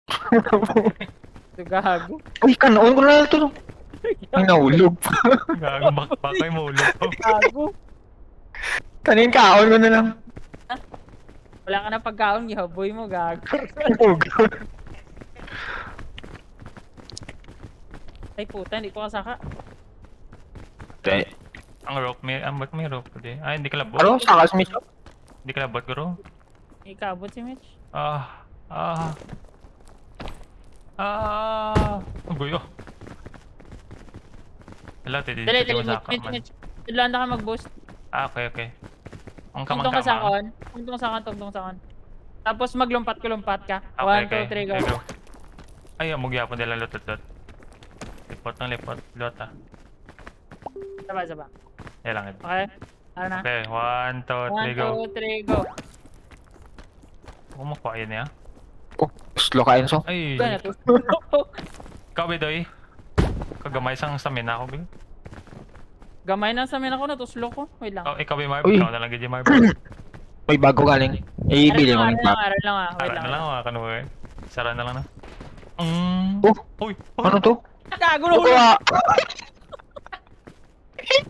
Ito gago. Uy, kanoon ko na ito. Ay, nahulog. Gago, baka yung maulog ko. Gago. Kanin kaon ko na lang. Wala ka na pagkaon, gihaboy mo, gago. Ay puta, hindi ko kasaka. Okay. Ang rope, ba't may rope ko di? Ay, hindi ka labot. Ano? Sakas mismo? Hindi ka labot, guro. Ikabot si Mitch. Ang guyo. Wala, Dali, tititi mo dali, sa Mitch, man. Mitch. Tudlaan na ka mag-boost. Okay. Ang Tungtong ka sa kamang-kama. kon. Tungtong sa kon. Tapos maglumpat ka. Okay, 1, 2, 3, go. go. Ay, amugyapon nila lutot-lot. Lipot ng lipot. Lota. Saba. Yan lang ito. Okay? Ano na? Okay, 1, 2, 3, 1, go. 2, 3, go. Umukuha yun niya. Oh, slow ka Enzo. Ay, Gana to. kabe doy. Kagamay sang stamina ako, big. Gamay na sa amin ako na to. Slow ko. Wait lang. Oh, ikaw may Marv. Uy. Ikaw na lang gigi Marv. May bago galing. Ibili mo ng pack. Aral lang ah. Wait Sara lang. na lang mga kanuwe. Sara na lang na. Oh, Uy, ano to? Gago na Ano ulo. ba?